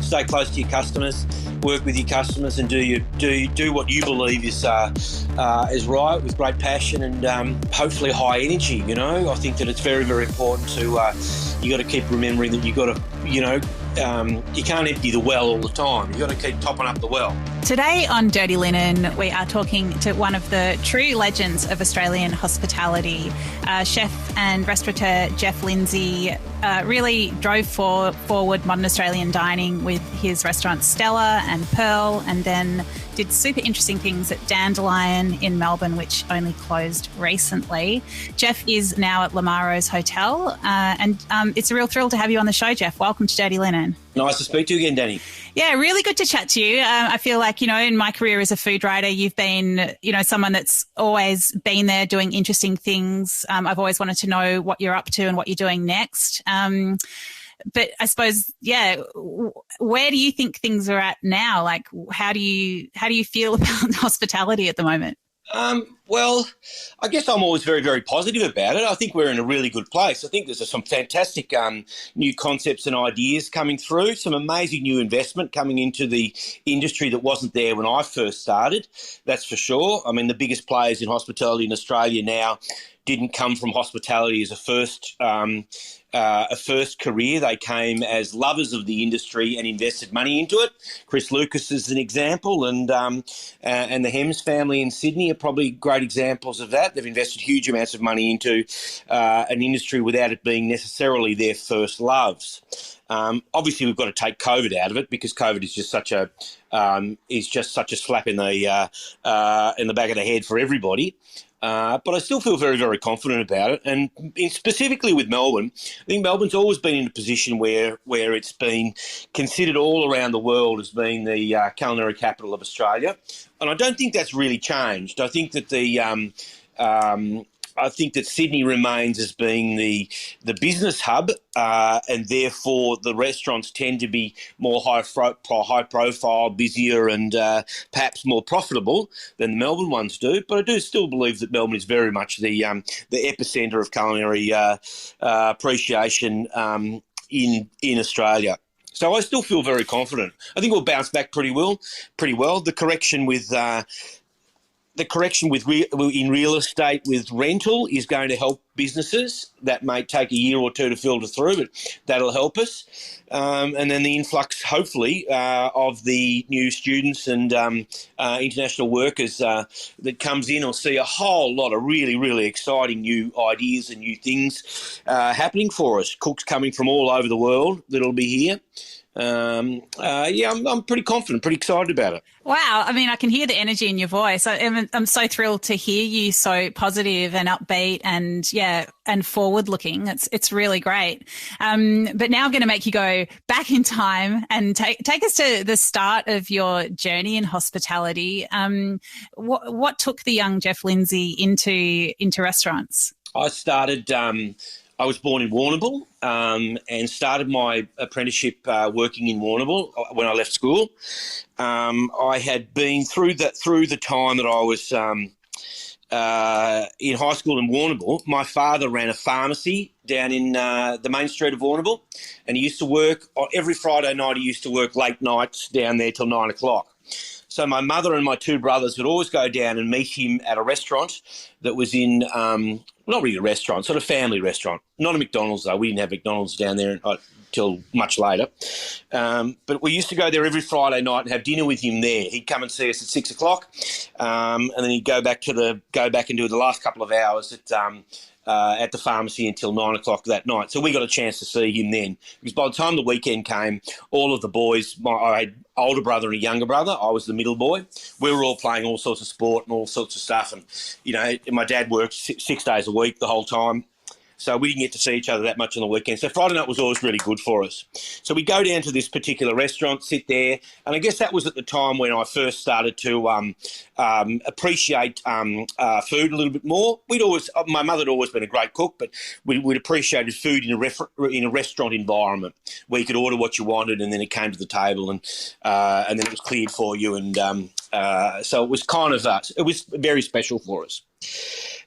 stay close to your customers, work with your customers, and do what you believe is right with great passion and hopefully high energy. You know, I think that it's very, very important to you got to keep remembering that you got to, you know, you can't empty the well all the time. You've got to keep topping up the well. Today on Dirty Linen, we are talking to one of the true legends of Australian hospitality. Chef and restaurateur Geoff Lindsay really drove forward modern Australian dining with his restaurants Stella and Pearl, and then did super interesting things at Dandelion in Melbourne, which only closed recently. Geoff is now at Lamaro's Hotel, and it's a real thrill to have you on the show, Geoff. Welcome to Dirty Linen. Nice to speak to you again, Dani. Yeah, really good to chat to you. I feel like, you know, in my career as a food writer, you've been, you know, someone that's always been there doing interesting things. I've always wanted to know what you're up to and what you're doing next. But I suppose, yeah, where do you think things are at now? Like, how do you feel about hospitality at the moment? Well, I guess I'm always very, very positive about it. I think we're in a really good place. I think there's some fantastic new concepts and ideas coming through, some amazing new investment coming into the industry that wasn't there when I first started, that's for sure. I mean, the biggest players in hospitality in Australia now didn't come from hospitality as a first career. They came as lovers of the industry and invested money into it. Chris Lucas is an example, and the Hems family in Sydney are probably great examples of that. They've invested huge amounts of money into an industry without it being necessarily their first loves. Obviously, we've got to take COVID out of it because COVID is just such a slap in the back of the head for everybody. But I still feel very, very confident about it. And specifically with Melbourne, I think Melbourne's always been in a position where it's been considered all around the world as being the culinary capital of Australia. And I don't think that's really changed. I think that I think that Sydney remains as being the business hub, and therefore the restaurants tend to be more high profile, busier, and perhaps more profitable than the Melbourne ones do. But I do still believe that Melbourne is very much the epicentre of culinary appreciation in Australia. So I still feel very confident. I think we'll bounce back pretty well. The correction in real estate with rental is going to help businesses. That may take a year or two to filter through, but that'll help us. And then the influx, hopefully, of the new students and international workers that comes in will see a whole lot of really, really exciting new ideas and new things happening for us. Cooks coming from all over the world that'll be here. I'm pretty confident, pretty excited about it. Wow. I mean, I can hear the energy in your voice. I'm so thrilled to hear you so positive and upbeat and forward looking. It's really great. But now I'm going to make you go back in time and take us to the start of your journey in hospitality. What took the young Geoff Lindsay into restaurants? I was born in Warrnambool and started my apprenticeship working in Warrnambool when I left school. I had been through the time that I was in high school in Warrnambool. My father ran a pharmacy down in the main street of Warrnambool, and he used to work every Friday night. He used to work late nights down there till 9 o'clock. So my mother and my two brothers would always go down and meet him at a restaurant that was in, not really a restaurant, sort of family restaurant. Not a McDonald's, though. We didn't have McDonald's down there until much later. But we used to go there every Friday night and have dinner with him there. He'd come and see us at 6 o'clock, and then he'd go back and do the last couple of hours at the pharmacy until 9 o'clock that night. So we got a chance to see him then. Because by the time the weekend came, all of the boys, I had older brother and a younger brother. I was the middle boy. We were all playing all sorts of sport and all sorts of stuff. And, you know, my dad worked 6 days a week the whole time. So we didn't get to see each other that much on the weekend. So Friday night was always really good for us. So we go down to this particular restaurant, sit there, and I guess that was at the time when I first started to appreciate food a little bit more. My mother had always been a great cook, but we'd appreciated food in a restaurant environment where you could order what you wanted, and then it came to the table, and then it was cleared for you, and so it was kind of it was very special for us.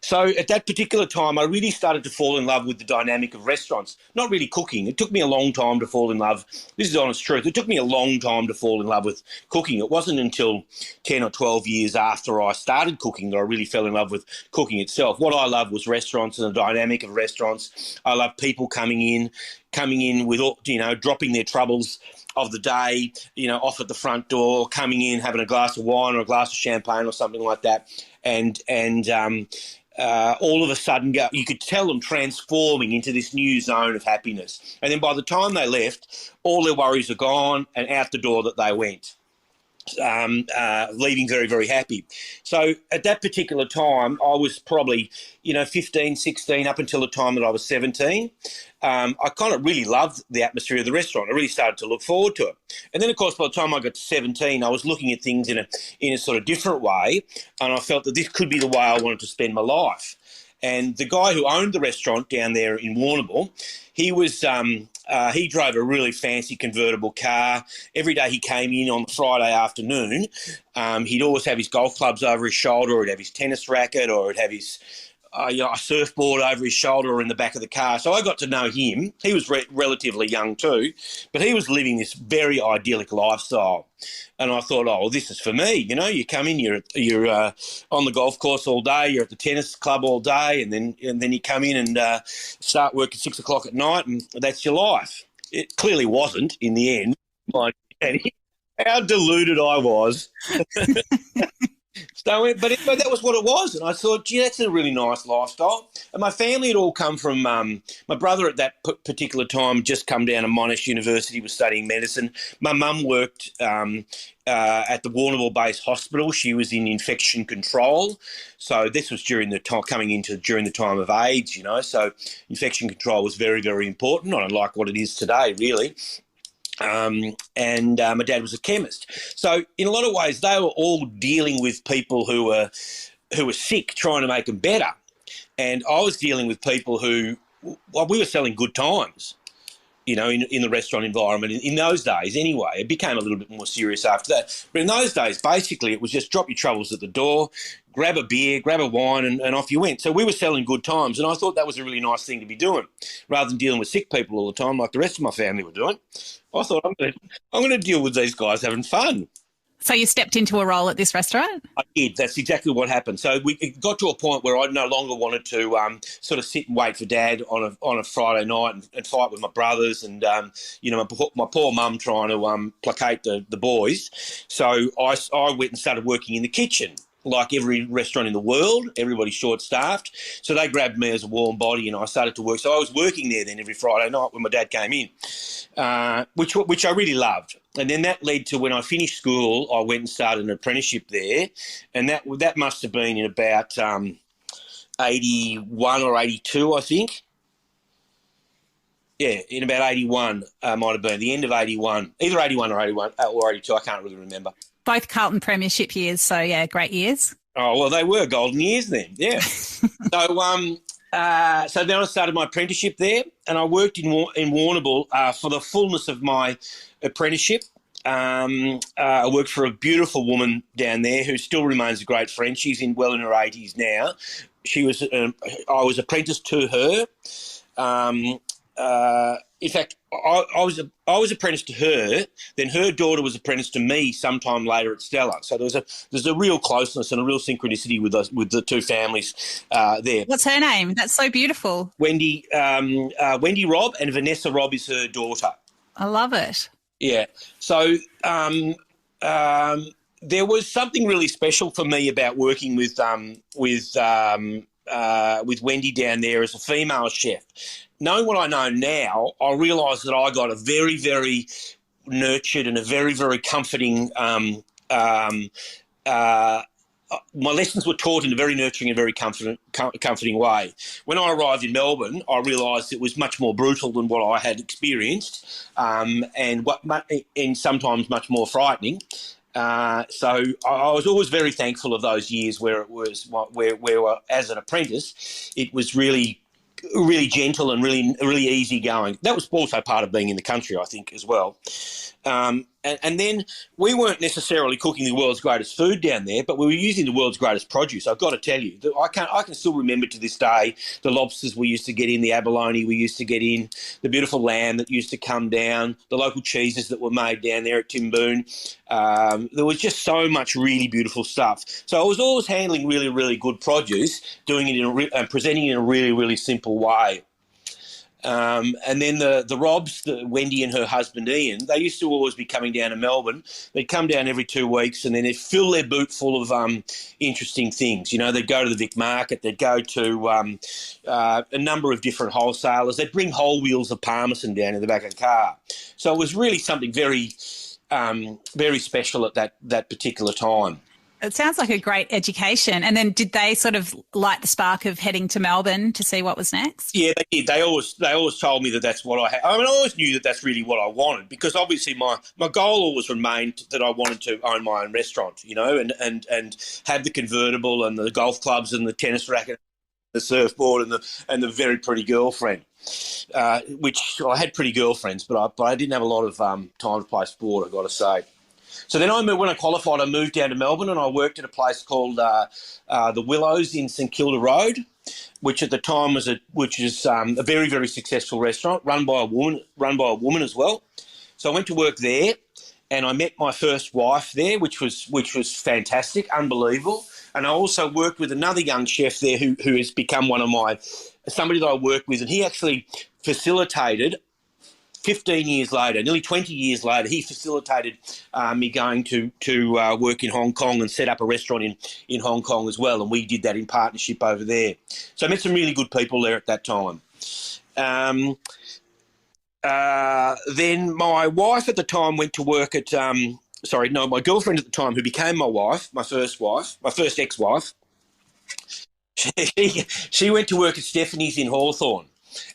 So at that particular time, I really started to fall in love with the dynamic of restaurants, not really cooking. It took me a long time to fall in love. This is the honest truth. It took me a long time to fall in love with cooking. It wasn't until 10 or 12 years after I started cooking that I really fell in love with cooking itself. What I loved was restaurants and the dynamic of restaurants. I love people coming in with, dropping their troubles of the day, off at the front door, coming in, having a glass of wine or a glass of champagne or something like that, and all of a sudden you could tell them transforming into this new zone of happiness. And then by the time they left, all their worries are gone and out the door that they went. Leaving very, very happy. So at that particular time, I was probably, 15, 16, up until the time that I was 17. I kind of really loved the atmosphere of the restaurant. I really started to look forward to it. And then, of course, by the time I got to 17, I was looking at things in a sort of different way, and I felt that this could be the way I wanted to spend my life. And the guy who owned the restaurant down there in Warrnambool, he drove a really fancy convertible car. Every day he came in on Friday afternoon, he'd always have his golf clubs over his shoulder, or he'd have his tennis racket, or he'd have his a surfboard over his shoulder or in the back of the car. So I got to know him. He was relatively young too, but he was living this very idyllic lifestyle. And I thought, oh, well, this is for me. You come in, you're on the golf course all day, you're at the tennis club all day, and then you come in and start work at 6 o'clock at night, and that's your life. It clearly wasn't in the end. How deluded I was. So, but that was what it was, and I thought, gee, that's a really nice lifestyle. And my family had all come from, my brother at that particular time just come down to Monash University, was studying medicine. My mum worked at the Warrnambool-based hospital. She was in infection control. So this was during the time of AIDS, So infection control was very, very important, not unlike what it is today, really. And my dad was a chemist. So in a lot of ways, they were all dealing with people who were sick, trying to make them better. And I was dealing with people we were selling good times, in the restaurant environment. In those days, anyway, it became a little bit more serious after that. But in those days, basically, it was just drop your troubles at the door, grab a beer, grab a wine, and off you went. So we were selling good times, and I thought that was a really nice thing to be doing, rather than dealing with sick people all the time like the rest of my family were doing. I thought, I'm going to deal with these guys having fun. So you stepped into a role at this restaurant? I did. That's exactly what happened. So it got to a point where I no longer wanted to sort of sit and wait for Dad on a Friday night and fight with my brothers and, my poor mum trying to placate the boys. So I went and started working in the kitchen. Like every restaurant in the world, everybody's short-staffed. So they grabbed me as a warm body and I started to work. So I was working there then every Friday night when my dad came in, which I really loved. And then that led to when I finished school, I went and started an apprenticeship there. And that must have been in about 81 or 82, I think. Yeah, in about 81 might have been, the end of 81, either 81 or 82, I can't really remember. Both Carlton Premiership years, so yeah, great years. Oh, well, they were golden years then, yeah. So then I started my apprenticeship there and I worked in Warrnambool for the fullness of my apprenticeship. I worked for a beautiful woman down there who still remains a great friend. She's in her 80s now. I was apprenticed to her. In fact, I was apprenticed to her. Then her daughter was apprenticed to me sometime later at Stella. So there's a real closeness and a real synchronicity with the two families there. What's her name? That's so beautiful. Wendy Robb, and Vanessa Robb is her daughter. I love it. Yeah. So there was something really special for me about working with Wendy down there as a female chef. Knowing what I know now, I realise that I got a very, very nurtured and a very, very comforting my lessons were taught in a very nurturing and very comforting way. When I arrived in Melbourne, I realised it was much more brutal than what I had experienced, and sometimes much more frightening. So I was always very thankful of those years where as an apprentice, it was really gentle and really easy going. That was also part of being in the country, I think, as well. And then we weren't necessarily cooking the world's greatest food down there, but we were using the world's greatest produce. I've got to tell you, I can still remember to this day the lobsters we used to get in, the abalone we used to get in, the beautiful lamb that used to come down, the local cheeses that were made down there at Timboon. There was just so much really beautiful stuff. So I was always handling really, really good produce, doing it and presenting it in a really, really simple way. And then the Robs, Wendy and her husband Ian, they used to always be coming down to Melbourne. They'd come down every 2 weeks and then they'd fill their boot full of interesting things. You know, they'd go to the Vic Market, they'd go to a number of different wholesalers. They'd bring whole wheels of parmesan down in the back of the car. So it was really something very, very special at that particular time. It sounds like a great education. And then did they sort of light the spark of heading to Melbourne to see what was next? Yeah, they did. They always told me that that's what I had. I mean, I always knew that that's really what I wanted, because obviously my goal always remained that I wanted to own my own restaurant, you know, and have the convertible and the golf clubs and the tennis racket, the surfboard and the very pretty girlfriend. Which I had pretty girlfriends, but I didn't have a lot of time to play sport, I've got to say. So then when I qualified, I moved down to Melbourne and I worked at a place called the Willows in St Kilda Road, which at the time was a very, very successful restaurant run by a woman as well. So I went to work there and I met my first wife there, which was fantastic, unbelievable. And I also worked with another young chef there who has become somebody that I worked with, and he actually facilitated 15 years later, nearly 20 years later, he facilitated me going to work in Hong Kong and set up a restaurant in Hong Kong as well, and we did that in partnership over there. So I met some really good people there at that time. Then my wife at the time went to work at my girlfriend at the time, who became my wife, my first ex-wife, she went to work at Stephanie's in Hawthorn.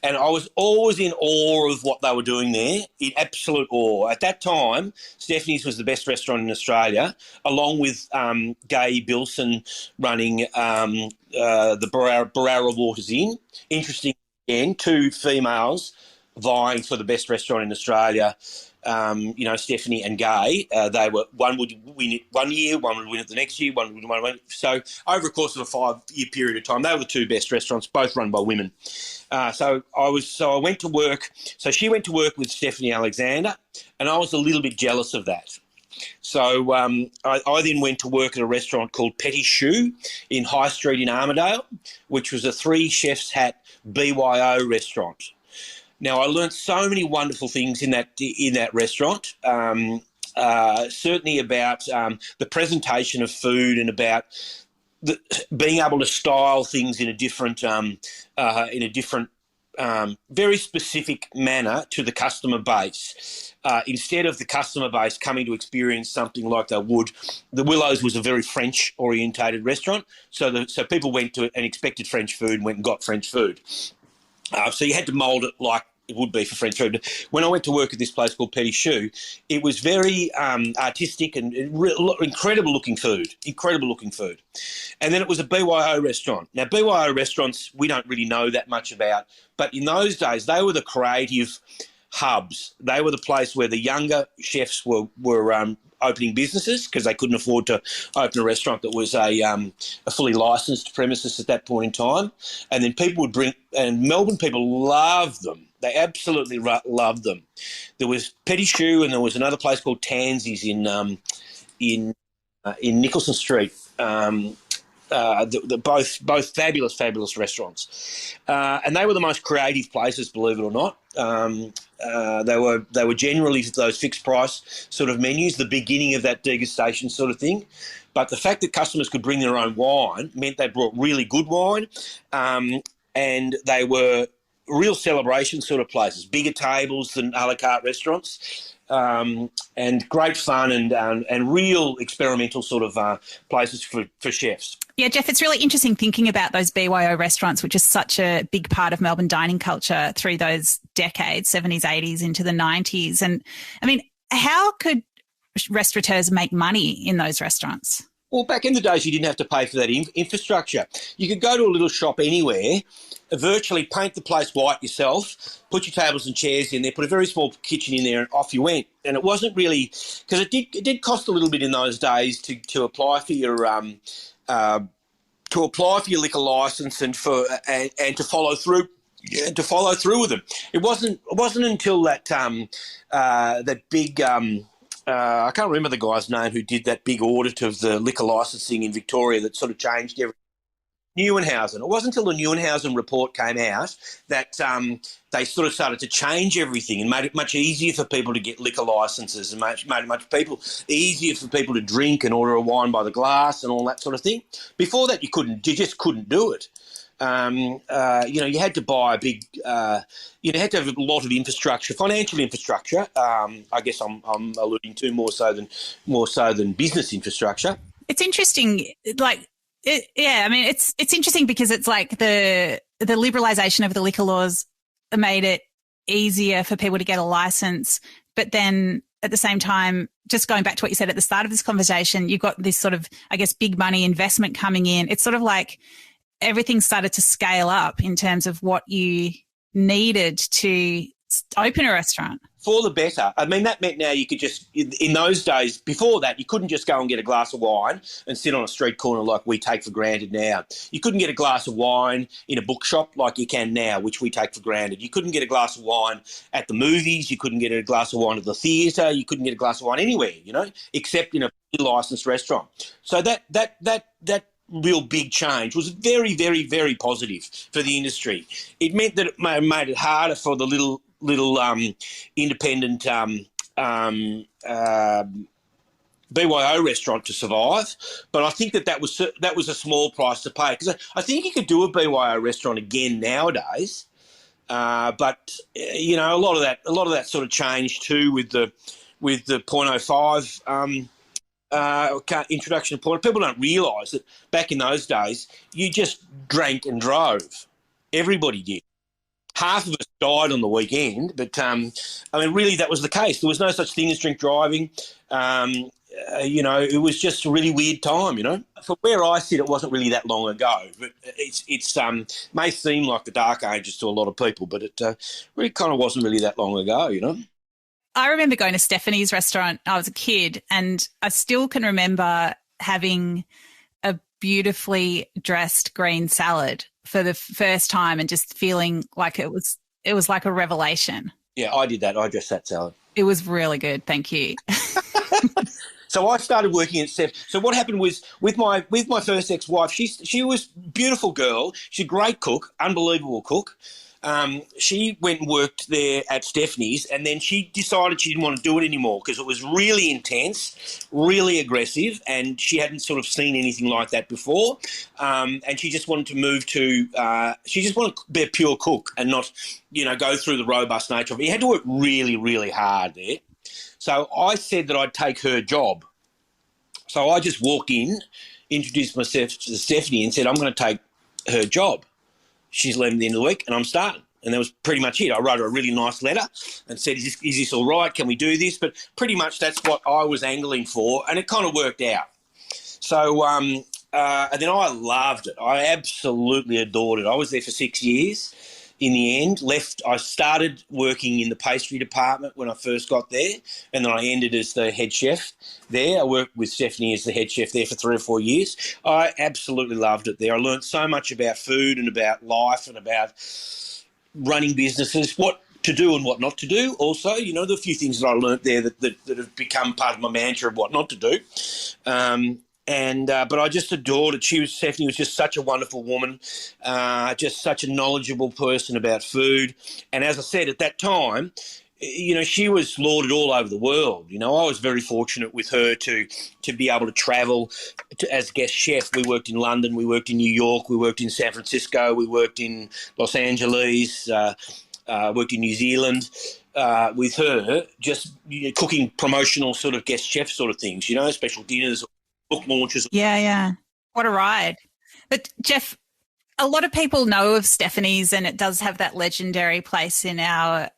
And I was always in awe of what they were doing there, in absolute awe. At that time, Stephanie's was the best restaurant in Australia, along with Gai Bilson running the Barara Waters Inn. Interesting, again, 2 females vying for the best restaurant in Australia. Stephanie and Gai, one would win it 1 year, one would win it the next year, one would win it. So over a course of a 5-year period of time, they were the 2 best restaurants, both run by women. So I went to work. So she went to work with Stephanie Alexander, and I was a little bit jealous of that. So I then went to work at a restaurant called Petit Choux in High Street in Armidale, which was a 3 chefs hat BYO restaurant. Now, I learnt so many wonderful things in that restaurant, certainly about the presentation of food and about being able to style things in a different, very specific manner to the customer base. Instead of the customer base coming to experience something like they would, the Willows was a very French-orientated restaurant, so people went to it and expected French food and went and got French food. So you had to mould it like it would be for French food. But when I went to work at this place called Petit Choux, it was very artistic and incredible looking food. And then it was a BYO restaurant. Now, BYO restaurants we don't really know that much about, but in those days they were the creative hubs. They were the place where the younger chefs were opening businesses, because they couldn't afford to open a restaurant that was a fully licensed premises at that point in time. And then people would bring, and Melbourne people loved them. They absolutely loved them. There was Petit Choux, and there was another place called Tansy's in Nicholson Street. Both fabulous restaurants, and they were the most creative places, believe it or not. They were generally those fixed price sort of menus, the beginning of that degustation sort of thing. But the fact that customers could bring their own wine meant they brought really good wine, and they were real celebration sort of places, bigger tables than a la carte restaurants. And great fun and real experimental sort of places for chefs. Yeah, Geoff, it's really interesting thinking about those BYO restaurants, which is such a big part of Melbourne dining culture through those decades, 70s, 80s into the 90s. And, I mean, how could restaurateurs make money in those restaurants? Well, back in the days, you didn't have to pay for that infrastructure. You could go to a little shop anywhere, virtually paint the place white yourself, put your tables and chairs in there, put a very small kitchen in there, and off you went. And it wasn't really because it did cost a little bit in those days to apply for your liquor license and to follow through. Yeah, to follow through with them. It wasn't until that that big I can't remember the guy's name who did that big audit of the liquor licensing in Victoria that sort of changed everything. Neuenhausen. It wasn't until the Neuenhausen report came out that they sort of started to change everything and made it much easier for people to get liquor licenses and made it easier for people to drink and order a wine by the glass and all that sort of thing. Before that, you just couldn't do it. You had to buy a big, you had to have a lot of infrastructure, financial infrastructure. I guess I'm alluding to more so than business infrastructure. It's interesting, it's interesting because it's like the liberalisation of the liquor laws made it easier for people to get a license, but then at the same time, just going back to what you said at the start of this conversation, you've got this sort of, I guess, big money investment coming in. It's sort of like everything started to scale up in terms of what you needed to open a restaurant. For the better. I mean, that meant now you could just, in those days, before that, you couldn't just go and get a glass of wine and sit on a street corner like we take for granted now. You couldn't get a glass of wine in a bookshop like you can now, which we take for granted. You couldn't get a glass of wine at the movies. You couldn't get a glass of wine at the theatre. You couldn't get a glass of wine anywhere, except in a licensed restaurant. So that real big change was very, very, very positive for the industry. It meant that it made it harder for the little independent BYO restaurant to survive, but I think that was a small price to pay because I think you could do a BYO restaurant again nowadays, but a lot of that sort of changed too with the 0.05 introduction of point. People don't realise that back in those days you just drank and drove. Everybody did. Half of us died on the weekend, but really that was the case. There was no such thing as drink driving. It was just a really weird time. From where I sit, it wasn't really that long ago, but it's may seem like the dark ages to a lot of people, but it really kind of wasn't really that long ago. I remember going to Stephanie's restaurant. I was a kid, and I still can remember having a beautifully dressed green salad for the first time and just feeling like it was like a revelation. Yeah, I did that. I dressed that salad. It was really good. Thank you. So I started working at Steph. So what happened was with my first ex-wife, she was a beautiful girl. She's a great cook, unbelievable cook. She went and worked there at Stephanie's, and then she decided she didn't want to do it anymore because it was really intense, really aggressive, and she hadn't sort of seen anything like that before. And she just wanted to move to she just wanted to be a pure cook and not, go through the robust nature of it. You had to work really, really hard there. So I said that I'd take her job. So I just walked in, introduced myself to Stephanie and said, I'm going to take her job. She's leaving at the end of the week and I'm starting. And that was pretty much it. I wrote her a really nice letter and said, is this all right? Can we do this? But pretty much that's what I was angling for, and it kind of worked out. So and then I loved it. I absolutely adored it. I was there for 6 years. In the end, I started working in the pastry department when I first got there, and then I ended as the head chef there. I worked with Stephanie as the head chef there for 3 or 4 years. I absolutely loved it there. I learned so much about food and about life and about running businesses, what to do and what not to do. Also, there are a few things that I learned there that have become part of my mantra of what not to do. But I just adored it. Stephanie was just such a wonderful woman, just such a knowledgeable person about food. And as I said, at that time, she was lauded all over the world. I was very fortunate with her to be able to travel as guest chef. We worked in London, we worked in New York, we worked in San Francisco, we worked in Los Angeles, worked in New Zealand. With her, just cooking promotional sort of guest chef sort of things, special dinners, book launches. Yeah. What a ride. But Geoff, a lot of people know of Stephanie's, and it does have that legendary place in our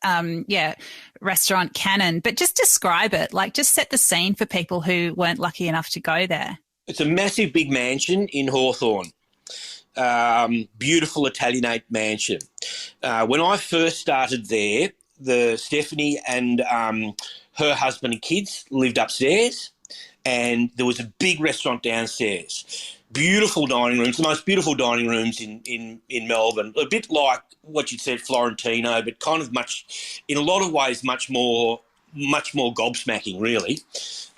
restaurant canon. But just describe it, just set the scene for people who weren't lucky enough to go there. It's a massive big mansion in Hawthorne. Beautiful Italianate mansion. When I first started there, Stephanie and her husband and kids lived upstairs, and there was a big restaurant downstairs. Beautiful dining rooms, the most beautiful dining rooms in Melbourne. A bit like what you'd said, Florentino, but kind of much, in a lot of ways, much more gobsmacking, really.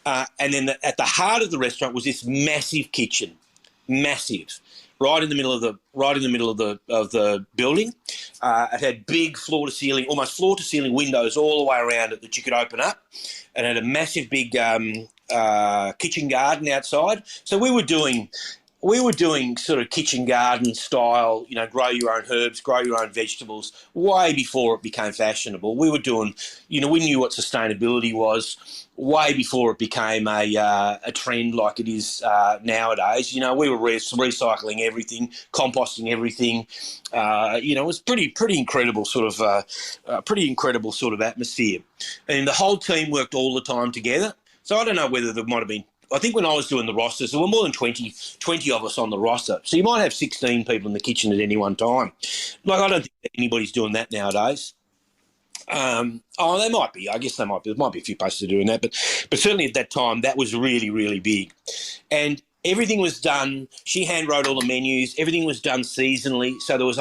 And then at the heart of the restaurant was this massive kitchen, massive, right in the middle of the building. It had big floor to ceiling, almost floor to ceiling windows all the way around it that you could open up, and it had a massive big kitchen garden outside. So we were doing sort of kitchen garden style, grow your own herbs, grow your own vegetables, way before it became fashionable. We were doing, we knew what sustainability was way before it became a trend like it is nowadays. We were recycling everything, composting everything. It was pretty incredible sort of atmosphere. And the whole team worked all the time together. So I don't know whether there might have been, I think when I was doing the rosters, there were more than 20 of us on the roster. So you might have 16 people in the kitchen at any one time. I don't think anybody's doing that nowadays. They might be. I guess they might be. There might be a few places doing that. But certainly at that time, that was really, really big. And everything was done. She hand wrote all the menus. Everything was done seasonally. So there was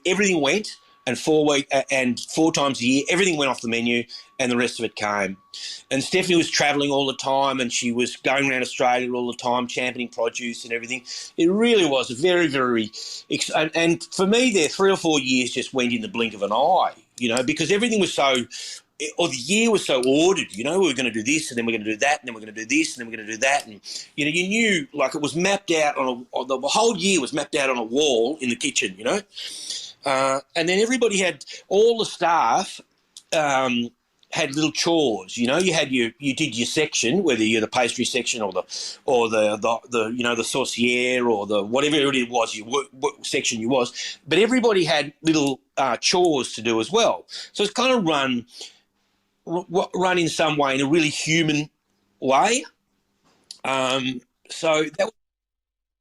everything went. And 4 times a year, everything went off the menu and the rest of it came. And Stephanie was travelling all the time, and she was going around Australia all the time, championing produce and everything. It really was a very, very... And for me there, 3 or 4 years just went in the blink of an eye, because everything was so... Or the year was so ordered, we were going to do this and then we're going to do that and then we're going to do this and then we're going to do that. And, you knew, it was mapped out the whole year was mapped out on a wall in the kitchen, and then everybody all the staff had little chores. You did your section, whether you're the pastry section or the the saucier or the whatever it was what section you was. But everybody had little chores to do as well. So it's kind of run in some way, in a really human way. So that.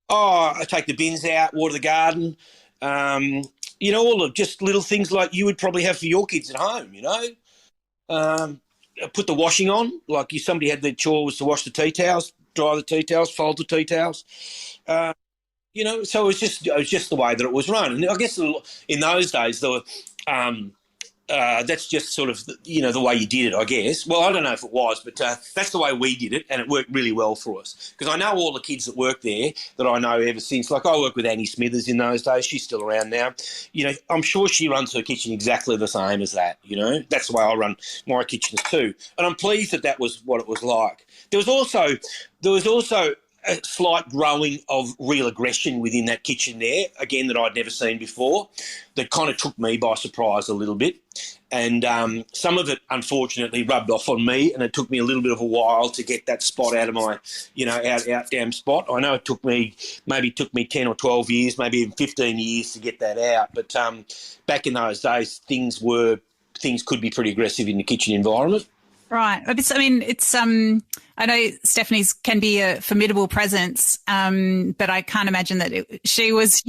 I take the bins out, water the garden. All of just little things like you would probably have for your kids at home, Put the washing on, like somebody had their chore was to wash the tea towels, dry the tea towels, fold the tea towels. So it was just the way that it was run. And I guess in those days, there were, that's just sort of, the way you did it, I guess. Well, I don't know if it was, but that's the way we did it, and it worked really well for us. Because I know all the kids that work there that I know ever since. Like, I worked with Annie Smithers in those days. She's still around now. I'm sure she runs her kitchen exactly the same as that, That's the way I run my kitchens too. And I'm pleased that was what it was like. There was also a slight growing of real aggression within that kitchen there, again, that I'd never seen before, that kind of took me by surprise a little bit. And some of it, unfortunately, rubbed off on me, and it took me a little bit of a while to get that spot out of my, out damn spot. I know it took me 10 or 12 years, maybe even 15 years to get that out. But back in those days, things could be pretty aggressive in the kitchen environment. Right. I know Stephanie's can be a formidable presence, but I can't imagine that she was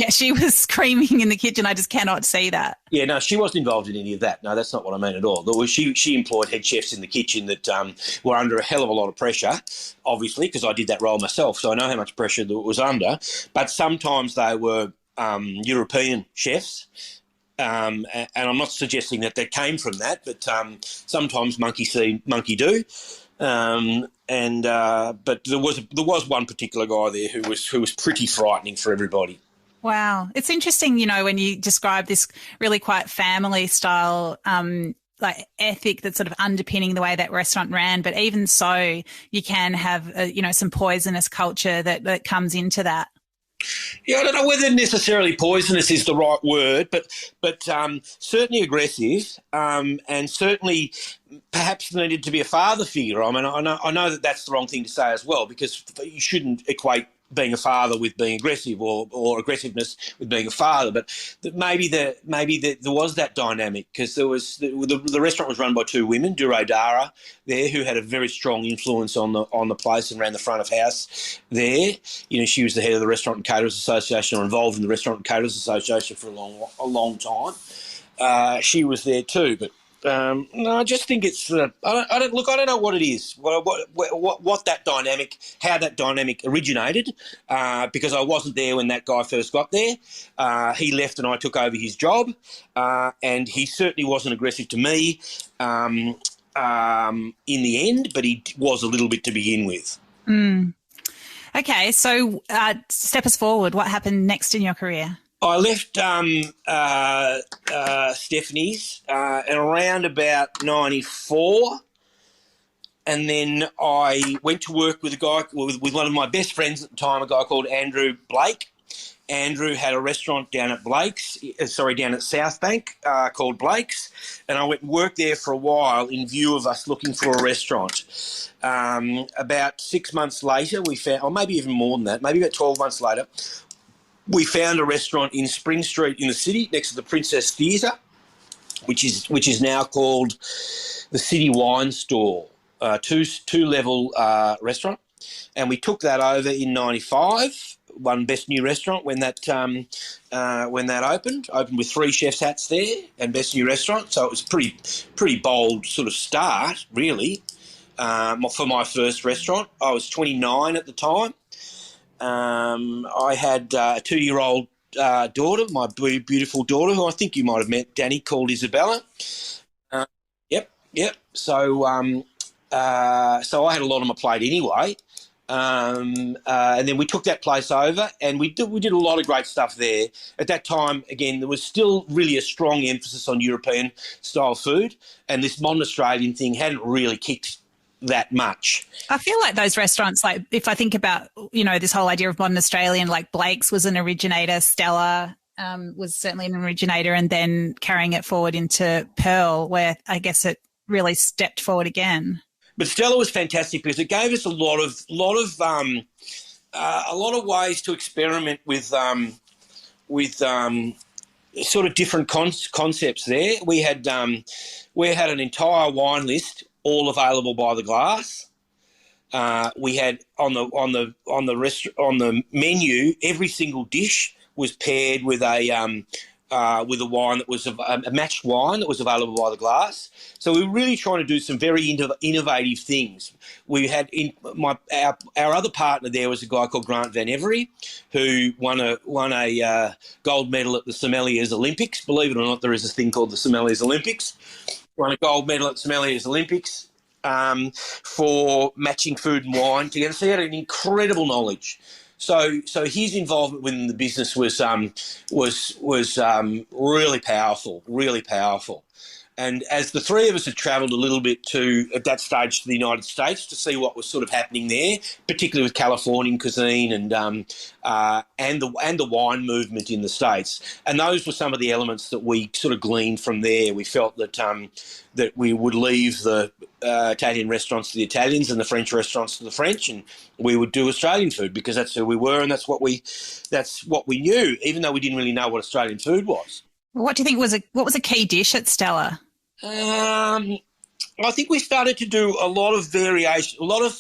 screaming in the kitchen. I just cannot see that. Yeah, no, she wasn't involved in any of that. No, that's not what I mean at all. She employed head chefs in the kitchen that were under a hell of a lot of pressure, obviously, because I did that role myself, so I know how much pressure that it was under. But sometimes they were European chefs. And I'm not suggesting that came from that, but sometimes monkey see, monkey do. But there was one particular guy there who was pretty frightening for everybody. Wow, it's interesting, when you describe this really quite family style ethic that's sort of underpinning the way that restaurant ran. But even so, you can have some poisonous culture that comes into that. Yeah, I don't know whether necessarily poisonous is the right word, but certainly aggressive, and certainly perhaps there needed to be a father figure. I mean, I know that that's the wrong thing to say as well, because you shouldn't equate being a father with being aggressive, or aggressiveness with being a father. But maybe there was that dynamic, because the restaurant was run by two women, Duro Dara there, who had a very strong influence on the place and ran the front of house there. She was the head of the Restaurant and Caterers Association, or involved in the Restaurant and Caterers Association for a long time. She was there too, but no, I just think it's. I don't know what it is. What that dynamic, how that dynamic originated, because I wasn't there when that guy first got there. He left and I took over his job, and he certainly wasn't aggressive to me in the end, but he was a little bit to begin with. Mm. Okay, so step us forward. What happened next in your career? I left Stephanie's at around about 94, and then I went to work with with one of my best friends at the time, a guy called Andrew Blake. Andrew had a restaurant down at South Bank called Blake's, and I went and worked there for a while in view of us looking for a restaurant. About 6 months later, we found, or maybe even more than that, maybe about 12 months later, we found a restaurant in Spring Street in the city next to the Princess Theatre, which is now called the City Wine Store, two-level restaurant, and we took that over in '95. Won Best New Restaurant when that opened with 3 chefs' hats there and Best New Restaurant. So it was pretty bold sort of start, really, for my first restaurant. I was 29 at the time. I had a 2-year-old daughter, my beautiful daughter, who I think you might have met, Dani, called Isabella. Yep. So I had a lot on my plate anyway. And then we took that place over, and we did a lot of great stuff there. At that time, again, there was still really a strong emphasis on European style food, and this modern Australian thing hadn't really kicked that much. I feel like those restaurants, like if I think about, this whole idea of modern Australian, like Blake's was an originator, Stella was certainly an originator, and then carrying it forward into Pearl, where I guess it really stepped forward again. But Stella was fantastic because it gave us a lot of ways to experiment with sort of different concepts there. We had an entire wine list, all available by the glass. We had on the menu, every single dish was paired with a wine that was a matched wine that was available by the glass. So we were really trying to do some very innovative things. We had our other partner there was a guy called Grant Van Every, who won a gold medal at the Sommeliers Olympics. Believe it or not, there is a thing called the Sommeliers Olympics. Won a gold medal at Sommeliers Olympics for matching food and wine together. So he had an incredible knowledge. So his involvement within the business was really powerful. And as the three of us had travelled a little bit at that stage to the United States to see what was sort of happening there, particularly with Californian cuisine and the wine movement in the States, and those were some of the elements that we sort of gleaned from there. We felt that that we would leave the Italian restaurants to the Italians and the French restaurants to the French, and we would do Australian food because that's who we were and that's what we knew, even though we didn't really know what Australian food was. What do you think was a key dish at Stella? I think we started to do a lot of variation, a lot of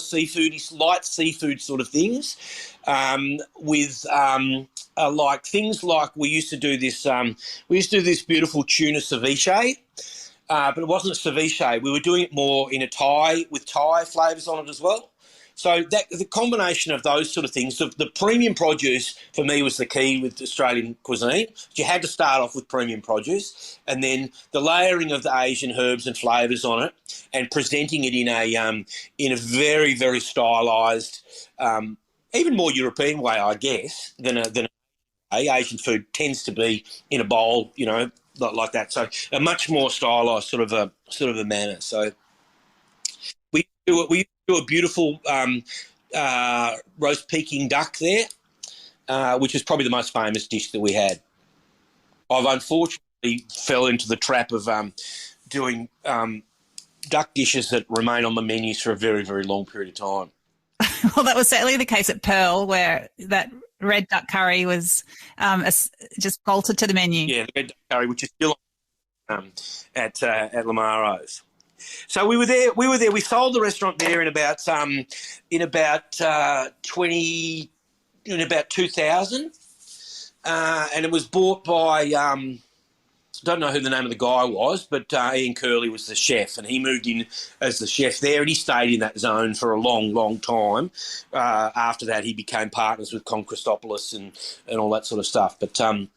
seafood, light seafood sort of things, with like things like we used to do this beautiful tuna ceviche, but it wasn't a ceviche. We were doing it more in with Thai flavours on it as well. So the combination of those sort of things, the premium produce for me was the key with Australian cuisine. You had to start off with premium produce, and then the layering of the Asian herbs and flavours on it, and presenting it in a very, very stylised, even more European way, I guess, than Asian food tends to be in a bowl, like that. So a much more stylised sort of a manner. So we do a beautiful roast Peking duck there, which is probably the most famous dish that we had. I've unfortunately fell into the trap of doing duck dishes that remain on the menus for a very, very long period of time. Well, that was certainly the case at Pearl, where that red duck curry was just bolted to the menu. Yeah, the red duck curry, which is still at Lamaro's. So we were there. We sold the restaurant there in about 2000, and it was bought by. Don't know who the name of the guy was, but Ian Curley was the chef, and he moved in as the chef there, and he stayed in that zone for a long, long time. After that, he became partners with Con Christopoulos and all that sort of stuff. But so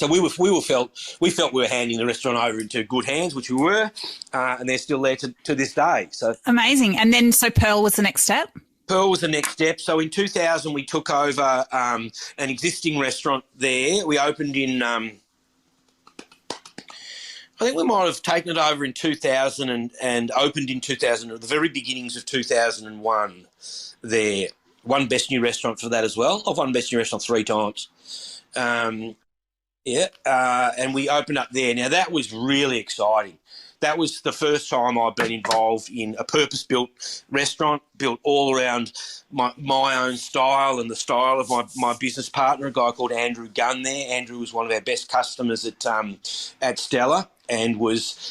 we felt we were handing the restaurant over into good hands, which we were, and they're still there to this day. So amazing. And then, so Pearl was the next step. Pearl was the next step. So in 2000, we took over an existing restaurant there. We opened in. I think we might have taken it over in 2000 and opened in 2000, at the very beginnings of 2001 there. Won Best New Restaurant for that as well. I've won Best New Restaurant 3 times. And we opened up there. Now, that was really exciting. That was the first time I've been involved in a purpose-built restaurant, built all around my own style and the style of my business partner, a guy called Andrew Gunn there. Andrew was one of our best customers at Stella, and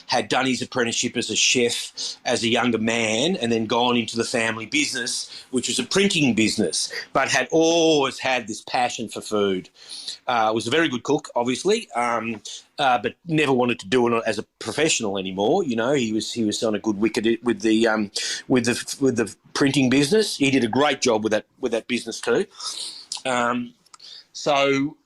had done his apprenticeship as a chef as a younger man, and then gone into the family business, which was a printing business, but had always had this passion for food. Was a very good cook, obviously, but never wanted to do it as a professional anymore. You know, he was on a good wicket with the printing business. He did a great job with that business too. So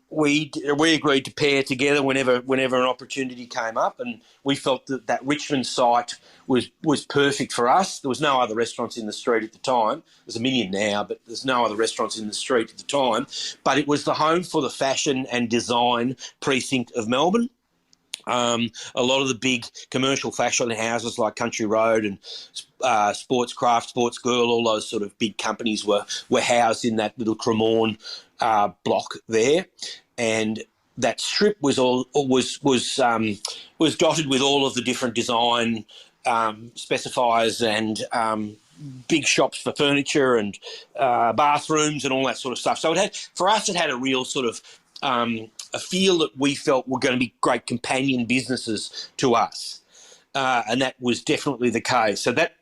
we agreed to pair together whenever an opportunity came up, and we felt that Richmond site was perfect for us. There was no other restaurants in the street at the time. There's a million now, but there's no other restaurants in the street at the time. But it was the home for the fashion and design precinct of Melbourne. A lot of the big commercial fashion houses like Country Road and Sports Craft, Sports Girl, all those sort of big companies were housed in that little Cremorne block there, and that strip was dotted with all of the different design specifiers and big shops for furniture and bathrooms and all that sort of stuff. So it had a real sort of a feel that we felt were going to be great companion businesses to us. And that was definitely the case. So that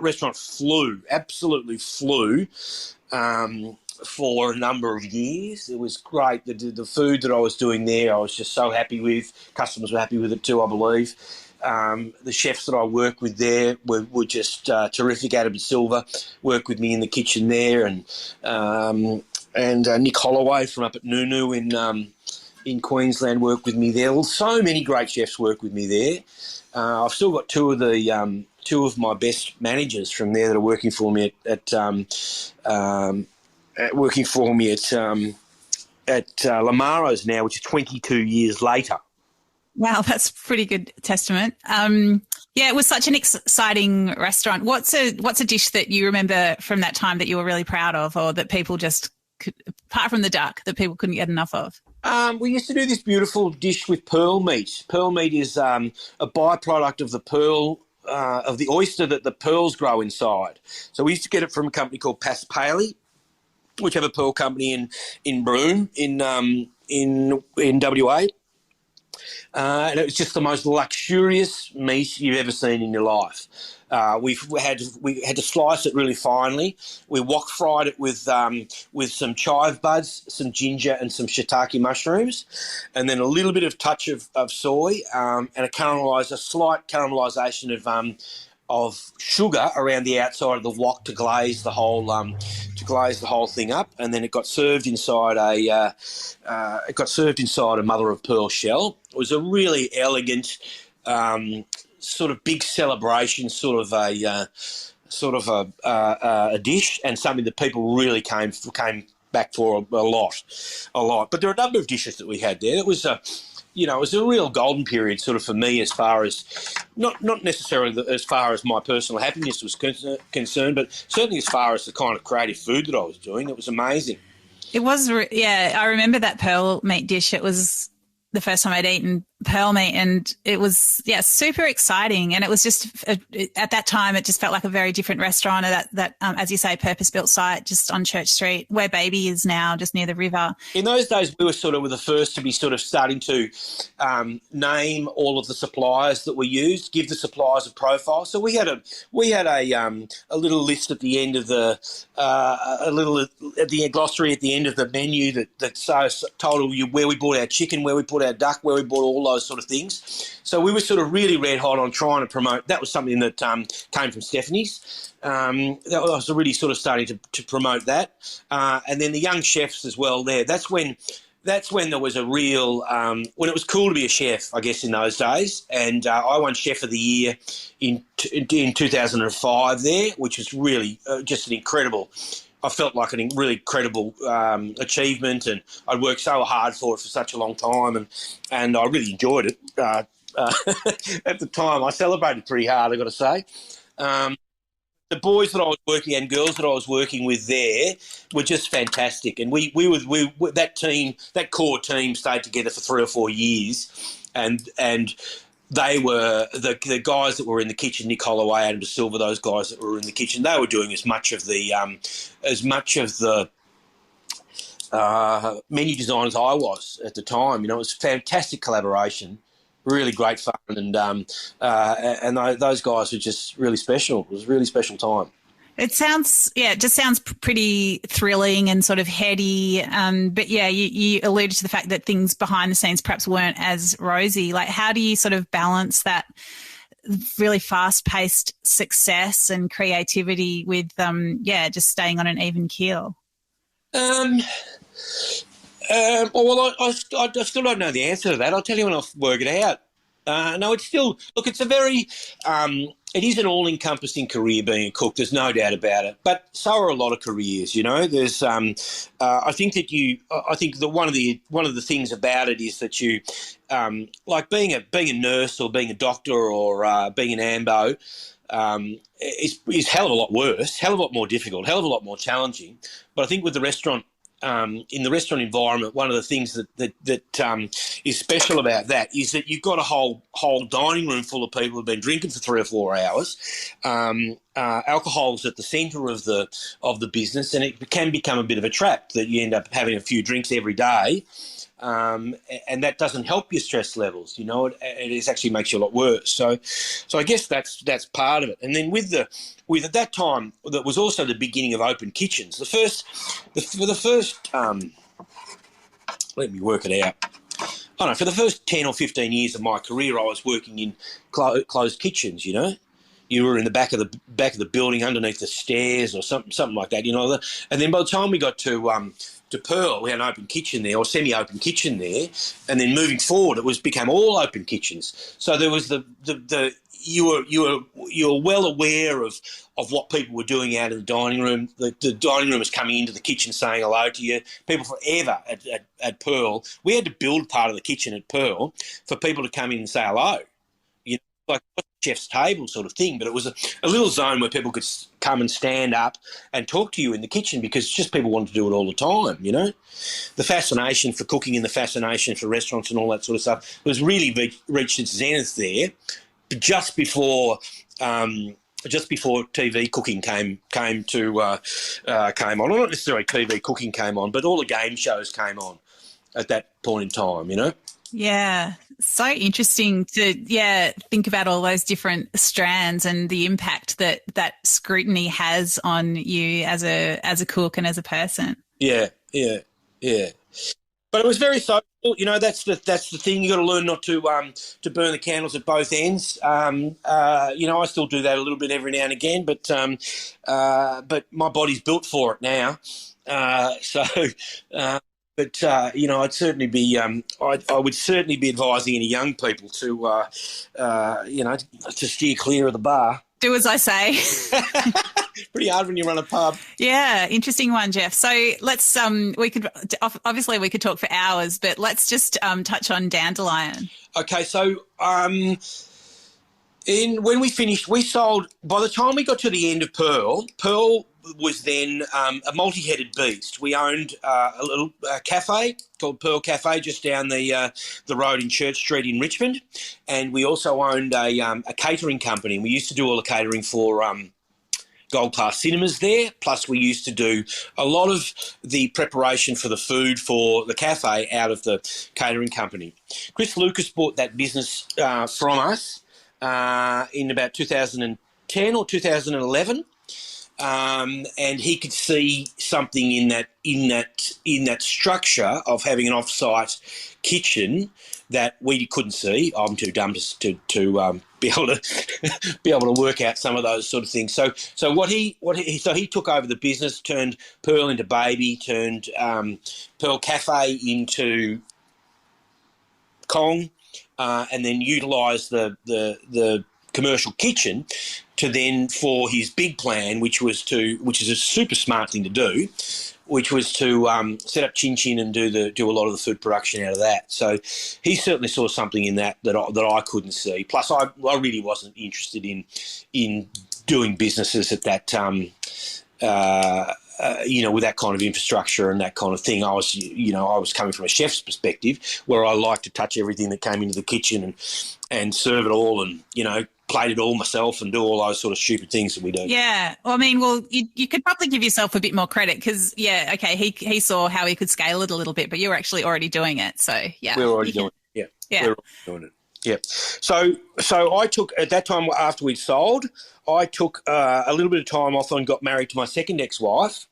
restaurant absolutely flew for a number of years. It was great. The food that I was doing there, I was just so happy with. Customers were happy with it too, I believe. The chefs that I worked with there were just terrific. Adam Silver worked with me in the kitchen there, and Nick Holloway from up at Nunu in Queensland worked with me there. Well, so many great chefs worked with me there. I've still got two of my best managers from there that are working for me at Lamaro's now, which is 22 years later. Wow, that's a pretty good testament. Yeah, it was such an exciting restaurant. What's a dish that you remember from that time that you were really proud of, or that people just could, apart from the duck, that people couldn't get enough of? We used to do this beautiful dish with pearl meat. Pearl meat is a byproduct of the pearl, of the oyster that the pearls grow inside. So we used to get it from a company called Pass Paley, which have a pearl company in Broome in WA. And it was just the most luxurious meat you've ever seen in your life. We had to slice it really finely. We wok fried it with some chive buds, some ginger, and some shiitake mushrooms, and then a little bit of touch of soy and a slight caramelisation of sugar around the outside of the wok to glaze the whole thing up, and then it got served inside a mother of pearl shell. It was a really elegant, sort of big celebration, sort of a dish, and something that people really came back for a lot. But there are a number of dishes that we had there. It was a real golden period, sort of, for me, as far as not necessarily as far as my personal happiness was concerned, but certainly as far as the kind of creative food that I was doing. It was amazing. It was, I remember that pearl meat dish. It was the first time I'd eaten pearl meat, and it was super exciting. And it was just at that time it just felt like a very different restaurant at that as you say, purpose-built site just on Church Street, where Baby is now, just near the river. In those days, we were the first to be sort of starting to name all of the suppliers that we used, give the suppliers a profile. So we had a little list at the end of the glossary at the end of the menu that told you where we bought our chicken, where we bought our duck, where we bought all those sort of things. So we were sort of really red hot on trying to promote. That was something that came from Stephanie's. That was really sort of starting to promote that. And then the young chefs as well there. That's when there was a real when it was cool to be a chef, I guess, in those days. And I won Chef of the Year in 2005 there, which was really just an incredible. I felt like a really incredible achievement, and I'd worked so hard for it for such a long time, and I really enjoyed it. At the time, I celebrated pretty hard, I've got to say. The boys that I was working and girls that I was working with there were just fantastic, and we that core team stayed together for 3 or 4 years, and they were the guys that were in the kitchen, Nick Holloway, Adam De Silva, those guys that were in the kitchen. They were doing as much of the menu design as I was at the time. You know, it was fantastic collaboration, really great fun, and those guys were just really special. It was a really special time. It just sounds pretty thrilling and sort of heady. But yeah, you alluded to the fact that things behind the scenes perhaps weren't as rosy. Like, how do you sort of balance that really fast-paced success and creativity with, just staying on an even keel? I still don't know the answer to that. I'll tell you when I work it out. No, it's still – look, it's a very it is an all-encompassing career being a cook. There's no doubt about it. But so are a lot of careers, you know. There's I think one of the things about it is that you like being a nurse or being a doctor or being an AMBO is hell of a lot worse, hell of a lot more difficult, hell of a lot more challenging. But I think with the restaurant in the restaurant environment, one of the things that is special about that is that you've got a whole dining room full of people who've been drinking for 3 or 4 hours. Alcohol's at the centre of the business, and it can become a bit of a trap that you end up having a few drinks every day. And that doesn't help your stress levels, you know. It actually makes you a lot worse. So I guess that's part of it. And then with at that time, that was also the beginning of open kitchens. The first, let me work it out. I don't know, for the first 10 or 15 years of my career, I was working in closed kitchens, you know. You were in the back of the building, underneath the stairs or something like that, you know. And then by the time we got to Pearl, we had an open kitchen there, or semi-open kitchen there, and then moving forward, it became all open kitchens. So there was you were well aware of what people were doing out in the dining room. The dining room was coming into the kitchen saying hello to you. People forever at Pearl, we had to build part of the kitchen at Pearl for people to come in and say hello. You know, like chef's table sort of thing, but it was a little zone where people could come and stand up and talk to you in the kitchen, because just people wanted to do it all the time, you know. The fascination for cooking and the fascination for restaurants and all that sort of stuff was really reached its zenith there, just before TV cooking came on. Well, not necessarily TV cooking came on, but all the game shows came on at that point in time, you know. Yeah, so interesting to think about all those different strands and the impact that scrutiny has on you as a cook and as a person. Yeah. But it was very social, you know. That's the thing. You got to learn not to burn the candles at both ends. You know, I still do that a little bit every now and again, but my body's built for it now. But you know, I'd certainly be I would certainly be advising any young people to you know, to steer clear of the bar. Do as I say. Pretty hard when you run a pub. Yeah, interesting one, Geoff. So let's we could talk for hours, but let's just touch on Dandelion. Okay, so when we finished, we sold. By the time we got to the end of Pearl was then a multi-headed beast. We owned a little cafe called Pearl Cafe just down the road in Church Street in Richmond, and we also owned a catering company. We used to do all the catering for Gold Class Cinemas there, plus we used to do a lot of the preparation for the food for the cafe out of the catering company. Chris Lucas bought that business from us in about 2010 or 2011. And he could see something in that structure of having an off-site kitchen that we couldn't see. I'm too dumb to be able to work out some of those sort of things. So he took over the business, turned Pearl into Baby, turned Pearl Cafe into Kong, and then utilised the commercial kitchen to then for his big plan, which is a super smart thing to do, which was to set up Chin Chin and do a lot of the food production out of that. So he certainly saw something in that I couldn't see. Plus, I really wasn't interested in doing businesses at that with that kind of infrastructure and that kind of thing. I was coming from a chef's perspective where I like to touch everything that came into the kitchen and serve it all and, plate it all myself and do all those sort of stupid things that we do. Yeah. Well, you could probably give yourself a bit more credit because, he saw how he could scale it a little bit, but you were actually already doing it. So, yeah. We were already doing it. Yeah. We were already doing it. Yeah. So I took, at that time after we'd sold, I took a little bit of time off and got married to my second ex-wife.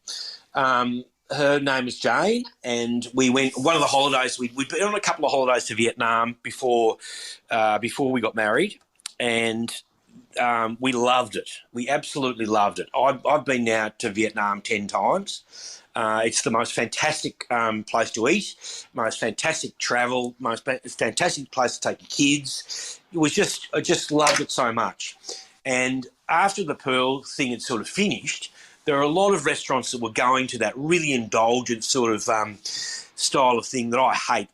Her name is Jane, and we went one of the holidays. We'd been on a couple of holidays to Vietnam before we got married, and we loved it. We absolutely loved it. I've been now to Vietnam 10 times. It's the most fantastic place to eat, most fantastic travel, most fantastic place to take your kids. I just loved it so much. And after the Pearl thing had sort of finished, there are a lot of restaurants that were going to that really indulgent sort of style of thing that I hate,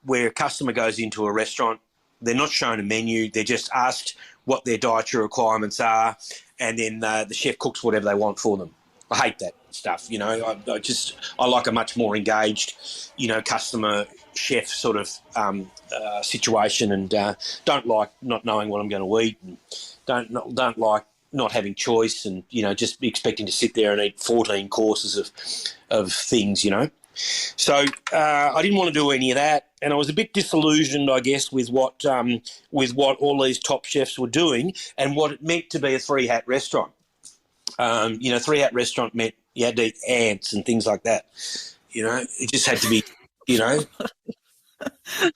where a customer goes into a restaurant, they're not shown a menu, they're just asked what their dietary requirements are, and then the chef cooks whatever they want for them. I hate that stuff, I like a much more engaged, customer chef sort of situation, and don't like not knowing what I'm going to eat, and don't like not having choice, and just expecting to sit there and eat 14 courses of things, So I didn't want to do any of that, and I was a bit disillusioned, I guess, with what all these top chefs were doing and what it meant to be a three-hat restaurant. Three-hat restaurant meant you had to eat ants and things like that. It just had to be, I'm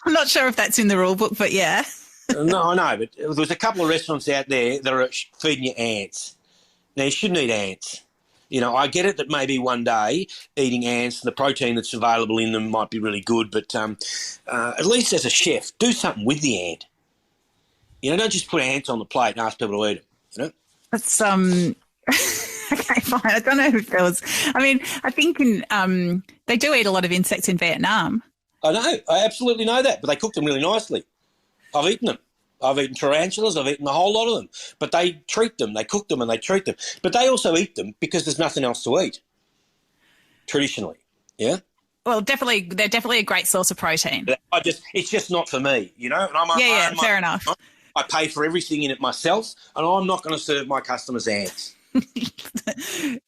not sure if that's in the rule book, but yeah. No, I know, but there was a couple of restaurants out there that are feeding you ants. Now, you shouldn't eat ants. I get it that maybe one day eating ants and the protein that's available in them might be really good, but at least as a chef, do something with the ant. Don't just put ants on the plate and ask people to eat them, That's okay, fine. I don't know who feels. I think they do eat a lot of insects in Vietnam. I know. I absolutely know that, but they cook them really nicely. I've eaten them. I've eaten tarantulas. I've eaten a whole lot of them. But they treat them. They cook them and they treat them. But they also eat them because there's nothing else to eat, traditionally. Yeah? Well, definitely, they're definitely a great source of protein. It's just not for me, And fair enough. I pay for everything in it myself, and I'm not going to serve my customers ants.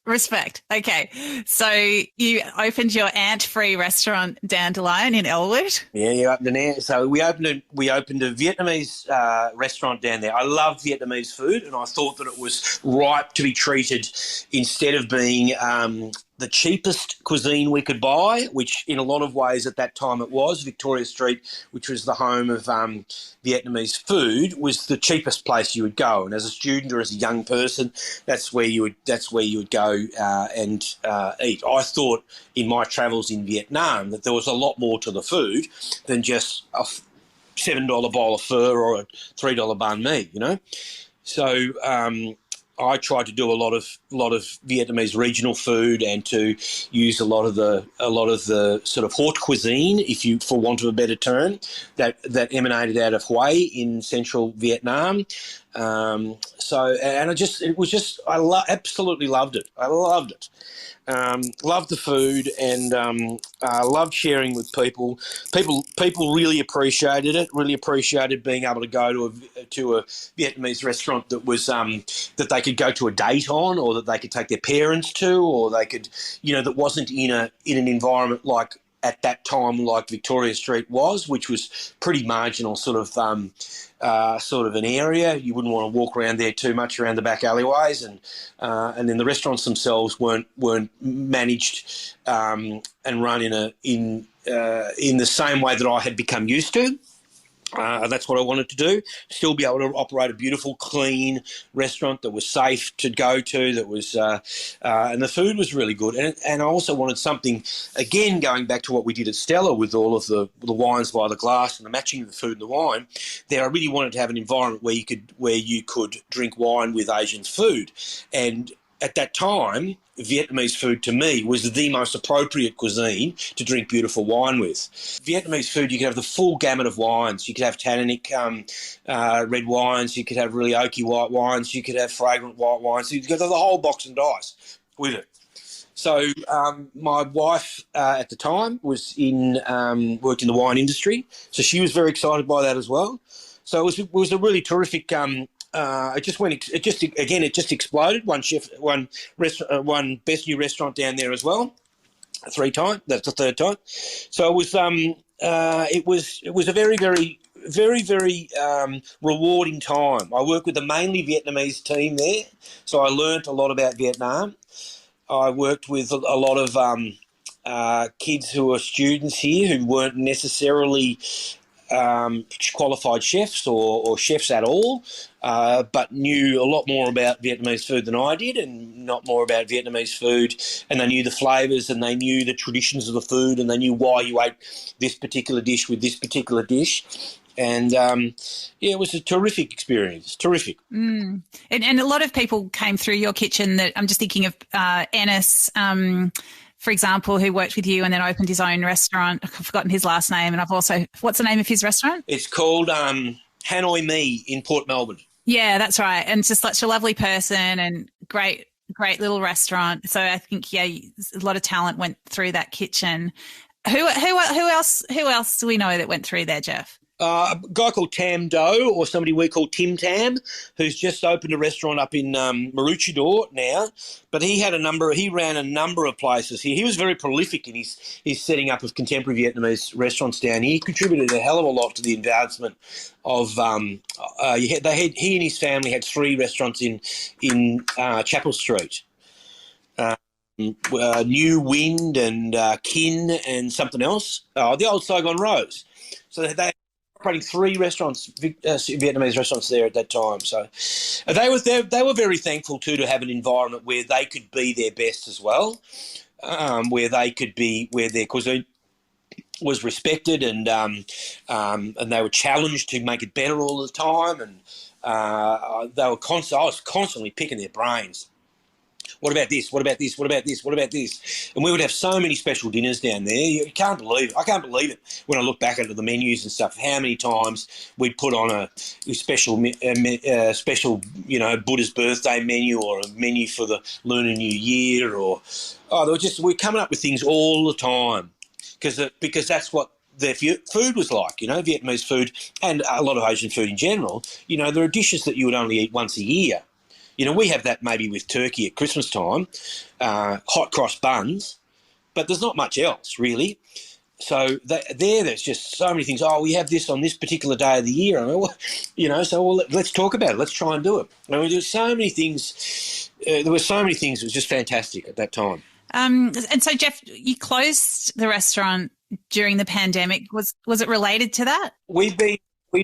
Respect. Okay. So you opened your ant-free restaurant Dandelion in Elwood? Yeah, you opened an ant. So we opened a Vietnamese restaurant down there. I love Vietnamese food, and I thought that it was ripe to be treated instead of being the cheapest cuisine we could buy, which in a lot of ways at that time it was. Victoria Street, which was the home of Vietnamese food, was the cheapest place you would go. And as a student or as a young person, that's where you would go and eat. I thought in my travels in Vietnam that there was a lot more to the food than just a $7 bowl of pho or a $3 banh mi, So I tried to do a lot of Vietnamese regional food and to use a lot of the sort of haute cuisine, for want of a better term, that emanated out of Hue in central Vietnam, I absolutely loved it. I loved it. Loved the food, and loved sharing with people. People really appreciated it. Really appreciated being able to go to a Vietnamese restaurant that was that they could go to a date on, or that they could take their parents to, or they could, that wasn't in an environment like at that time like Victoria Street was, which was pretty marginal sort of an area. You wouldn't want to walk around there too much around the back alleyways, and then the restaurants themselves weren't managed and run in the same way that I had become used to. That's what I wanted to do. Still be able to operate a beautiful, clean restaurant that was safe to go to. That was, and the food was really good. And I also wanted something, again, going back to what we did at Stella with all of the wines by the glass and the matching of the food and the wine. There, I really wanted to have an environment where you could drink wine with Asian food, and at that time, Vietnamese food to me was the most appropriate cuisine to drink beautiful wine with. Vietnamese food, you could have the full gamut of wines. You could have tannic red wines. You could have really oaky white wines. You could have fragrant white wines. You could have the whole box and dice with it. So my wife at the time was worked in the wine industry, so she was very excited by that as well. So it was a really terrific. It just exploded. One best new restaurant down there as well, 3 times. That's the 3rd time. So it was a very, very, very, very rewarding time. I worked with a mainly Vietnamese team there, so I learnt a lot about Vietnam. I worked with a lot of kids who are students here who weren't necessarily qualified chefs or chefs at all, but knew a lot more about Vietnamese food than I did, and not more about Vietnamese food, and they knew the flavours, and they knew the traditions of the food, and they knew why you ate this particular dish with this particular dish. And, it was a terrific experience, terrific. And a lot of people came through your kitchen that I'm just thinking of Ennis, for example, who worked with you and then opened his own restaurant. I've forgotten his last name. And what's the name of his restaurant? It's called Hanoi Me in Port Melbourne. Yeah, that's right. And just such a lovely person and great little restaurant. So I think, a lot of talent went through that kitchen. Who else do we know that went through there, Geoff? A guy called Tam Do, or somebody we call Tim Tam, who's just opened a restaurant up in Maroochydore now. But he ran a number of places here. He was very prolific in his setting up of contemporary Vietnamese restaurants down here. He contributed a hell of a lot to the advancement of. He and his family had 3 restaurants in Chapel Street. New Wind and Kin and something else. The old Saigon Rose. So they operating 3 restaurants, Vietnamese restaurants there at that time. So they were very thankful too to have an environment where they could be their best as well, where their cuisine was respected, and they were challenged to make it better all the time, and I was constantly picking their brains. What about this? What about this? What about this? What about this? And we would have so many special dinners down there. You can't believe it. I can't believe it when I look back at the menus and stuff, how many times we'd put on a special, Buddha's birthday menu, or a menu for the Lunar New Year, or, we're coming up with things all the time because that's what their food was like, Vietnamese food and a lot of Asian food in general. There are dishes that you would only eat once a year. We have that maybe with turkey at Christmas time, hot cross buns, but there's not much else really. So there's just so many things. Oh, we have this on this particular day of the year. Let's talk about it. Let's try and do it. There's so many things. There were so many things. It was just fantastic at that time. And so, Geoff, you closed the restaurant during the pandemic. Was it related to that? We'd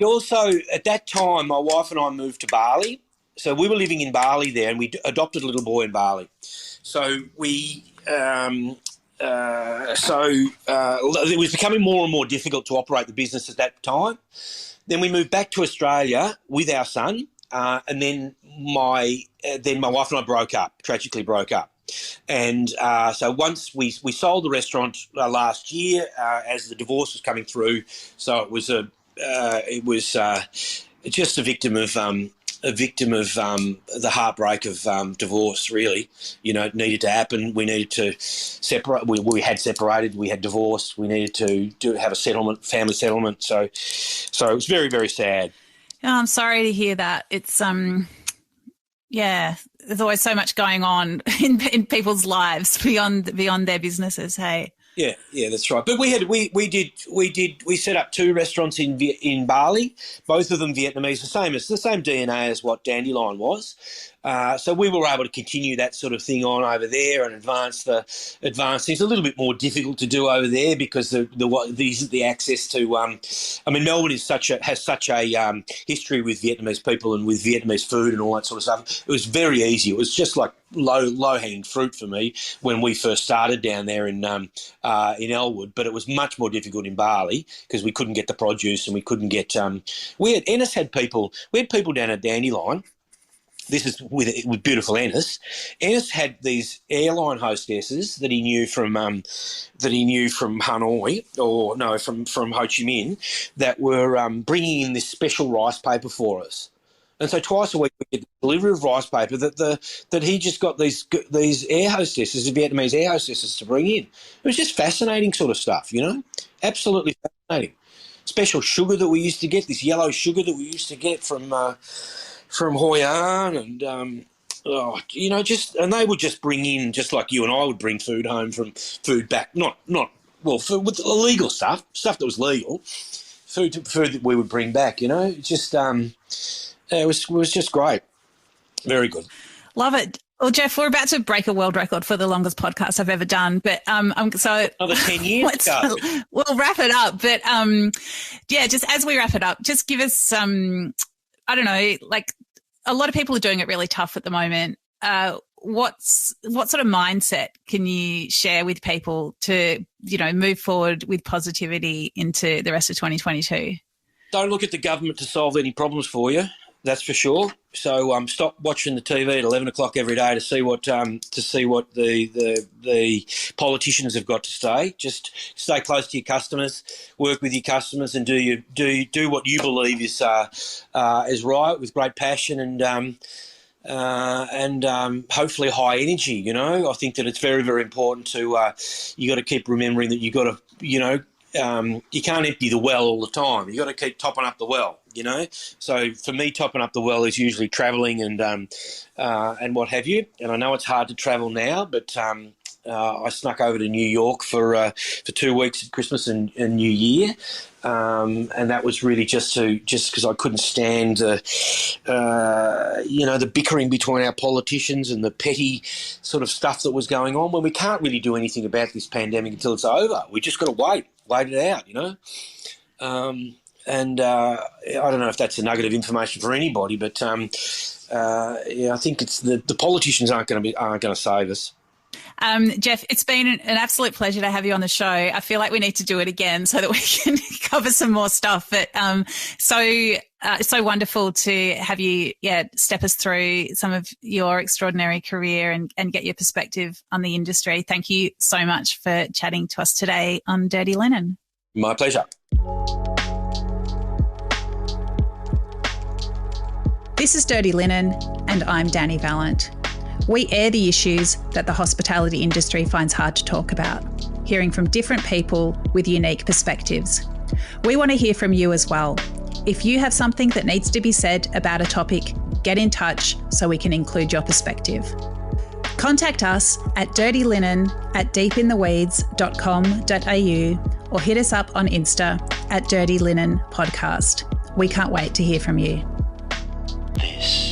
also, at that time, my wife and I moved to Bali. So we were living in Bali there, and we adopted a little boy in Bali. So it was becoming more and more difficult to operate the business at that time. Then we moved back to Australia with our son, and then my wife and I tragically broke up. And so once we sold the restaurant last year as the divorce was coming through, so it was just a victim of a victim of the heartbreak of divorce. Really, it needed to happen. We needed to separate. We had separated. We had divorced. We needed to have a settlement, family settlement. So it was very, very sad. Oh, I'm sorry to hear that. It's there's always so much going on in people's lives beyond their businesses. Hey. Yeah, that's right. But we set up 2 restaurants in Bali, both of them Vietnamese, the same DNA as what Dandelion was. So we were able to continue that sort of thing on over there and advance things. It's a little bit more difficult to do over there because the access to. Melbourne has such a history with Vietnamese people and with Vietnamese food and all that sort of stuff. It was very easy. It was just like low hanging fruit for me when we first started down there in Elwood, but it was much more difficult in Bali because we couldn't get the produce and we couldn't get. We had people down at Dandelion. This is with beautiful Ennis. Ennis had these airline hostesses that he knew from Hanoi from Ho Chi Minh that were bringing in this special rice paper for us. And so twice a week we get the delivery of rice paper that he just got these air hostesses, Vietnamese air hostesses, to bring in. It was just fascinating sort of stuff, absolutely fascinating. Special sugar that we used to get, this yellow sugar that we used to get from Hoi An, and and they would just bring in, just like you and I would bring food home from food back, with illegal stuff that was legal, food that we would bring back. It was just great, very good. Love it. Well, Geoff, we're about to break a world record for the longest podcast I've ever done, but so another 10 years ago. We'll wrap it up, but just as we wrap it up, just give us some. I don't know, like a lot of people are doing it really tough at the moment. What sort of mindset can you share with people to, move forward with positivity into the rest of 2022? Don't look at the government to solve any problems for you. That's for sure. So stop watching the TV at 11 o'clock every day to see what the politicians have got to say. Just stay close to your customers, work with your customers, and do what you believe is right with great passion and hopefully high energy. I think that it's very, very important to you got to keep remembering that you got to you can't empty the well all the time. You got to keep topping up the well. So for me, topping up the well is usually travelling and what have you. And I know it's hard to travel now, but I snuck over to New York for 2 weeks at Christmas and New Year, and that was really just because I couldn't stand the bickering between our politicians and the petty sort of stuff that was going on. When we can't really do anything about this pandemic until it's over, we just got to wait it out. And I don't know if that's a nugget of information for anybody, but I think it's the politicians aren't going to save us. Geoff, it's been an absolute pleasure to have you on the show. I feel like we need to do it again so that we can cover some more stuff. But so wonderful to have you, step us through some of your extraordinary career and get your perspective on the industry. Thank you so much for chatting to us today on Dirty Linen. My pleasure. This is Dirty Linen, and I'm Dani Valent. We air the issues that the hospitality industry finds hard to talk about, hearing from different people with unique perspectives. We want to hear from you as well. If you have something that needs to be said about a topic, get in touch so we can include your perspective. Contact us at dirtyLinen@deepintheweeds.com.au or hit us up on Insta at Dirty Linen Podcast. We can't wait to hear from you. This